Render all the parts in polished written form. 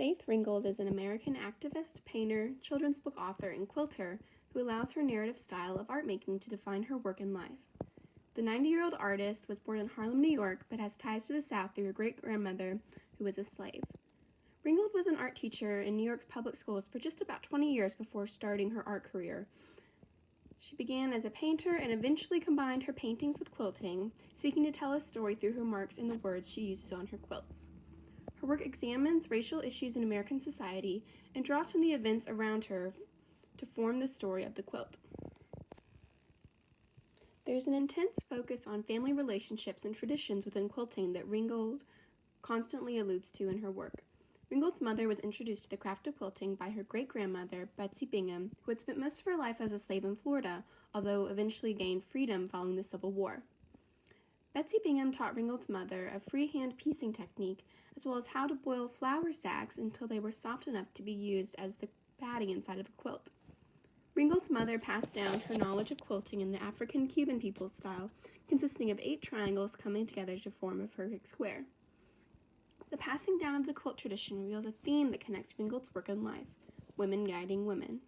Faith Ringgold is an American activist, painter, children's book author, and quilter who allows her narrative style of art making to define her work and life. The 90-year-old artist was born in Harlem, New York, but has ties to the South through her great-grandmother, who was a slave. Ringgold was an art teacher in New York's public schools for just about 20 years before starting her art career. She began as a painter and eventually combined her paintings with quilting, seeking to tell a story through her marks and the words she uses on her quilts. Her work examines racial issues in American society and draws from the events around her to form the story of the quilt. There's an intense focus on family relationships and traditions within quilting that Ringgold constantly alludes to in her work. Ringgold's mother was introduced to the craft of quilting by her great-grandmother, Betsy Bingham, who had spent most of her life as a slave in Florida, although eventually gained freedom following the Civil War. Betsy Bingham taught Ringgold's mother a freehand piecing technique, as well as how to boil flour sacks until they were soft enough to be used as the padding inside of a quilt. Ringgold's mother passed down her knowledge of quilting in the African-Cuban people's style, consisting of 8 triangles coming together to form a perfect square. The passing down of the quilt tradition reveals a theme that connects Ringgold's work and life: women guiding women.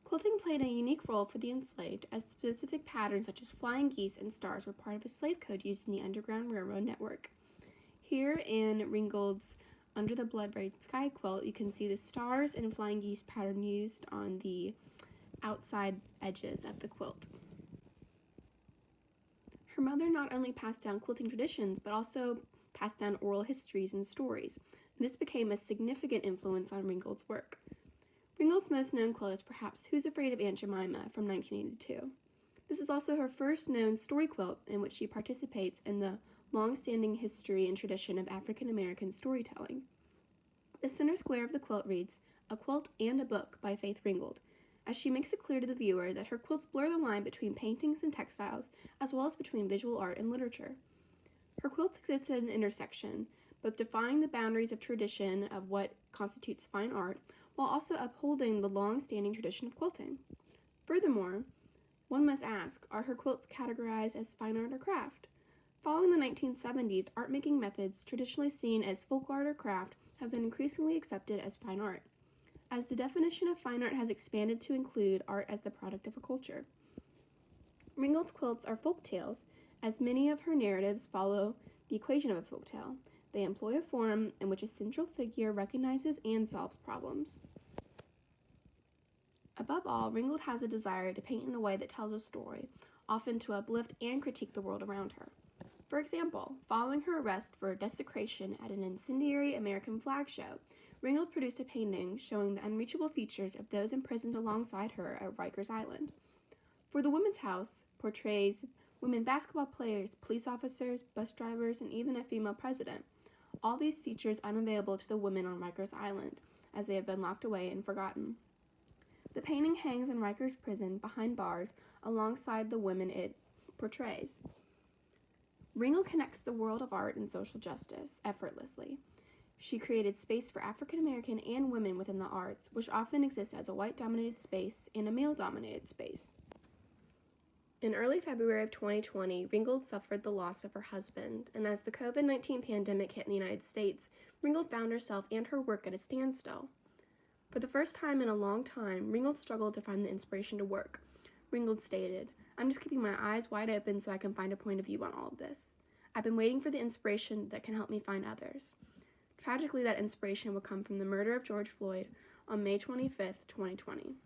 Quilting played a unique role for the enslaved, as specific patterns such as flying geese and stars were part of a slave code used in the Underground Railroad network. Here in Ringgold's Under the Blood Red Sky quilt, you can see the stars and flying geese pattern used on the outside edges of the quilt. Her mother not only passed down quilting traditions, but also passed down oral histories and stories. This became a significant influence on Ringgold's work. Ringgold's most known quilt is perhaps Who's Afraid of Aunt Jemima from 1982. This is also her first known story quilt in which she participates in the long-standing history and tradition of African American storytelling. The center square of the quilt reads, "A Quilt and a Book" by Faith Ringgold, as she makes it clear to the viewer that her quilts blur the line between paintings and textiles, as well as between visual art and literature. Her quilts exist at an intersection, both defining the boundaries of tradition of what constitutes fine art, while also upholding the long-standing tradition of quilting. Furthermore, one must ask, are her quilts categorized as fine art or craft? Following the 1970s, art-making methods traditionally seen as folk art or craft have been increasingly accepted as fine art, as the definition of fine art has expanded to include art as the product of a culture. Ringgold's quilts are folk tales, as many of her narratives follow the equation of a folk tale. They employ a form in which a central figure recognizes and solves problems. Above all, Ringgold has a desire to paint in a way that tells a story, often to uplift and critique the world around her. For example, following her arrest for desecration at an incendiary American flag show, Ringgold produced a painting showing the unreachable features of those imprisoned alongside her at Rikers Island. For the Women's House, portrays women basketball players, police officers, bus drivers, and even a female president. All these features unavailable to the women on Rikers Island, as they have been locked away and forgotten. The painting hangs in Rikers prison behind bars alongside the women it portrays. Ringgold connects the world of art and social justice effortlessly. She created space for African American and women within the arts, which often exists as a white-dominated space and a male-dominated space. In early February of 2020, Ringgold suffered the loss of her husband, and as the COVID-19 pandemic hit in the United States, Ringgold found herself and her work at a standstill. For the first time in a long time, Ringgold struggled to find the inspiration to work. Ringgold stated, "I'm just keeping my eyes wide open so I can find a point of view on all of this. I've been waiting for the inspiration that can help me find others." Tragically, that inspiration would come from the murder of George Floyd on May 25, 2020.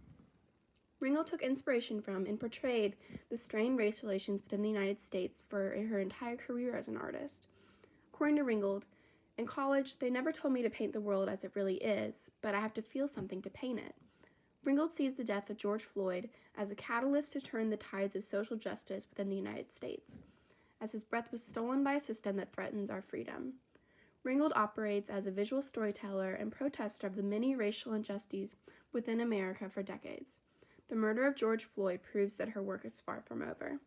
Ringgold took inspiration from and portrayed the strained race relations within the United States for her entire career as an artist. According to Ringgold, "In college, they never told me to paint the world as it really is, but I have to feel something to paint it." Ringgold sees the death of George Floyd as a catalyst to turn the tides of social justice within the United States, as his breath was stolen by a system that threatens our freedom. Ringgold operates as a visual storyteller and protester of the many racial injustices within America for decades. The murder of George Floyd proves that her work is far from over.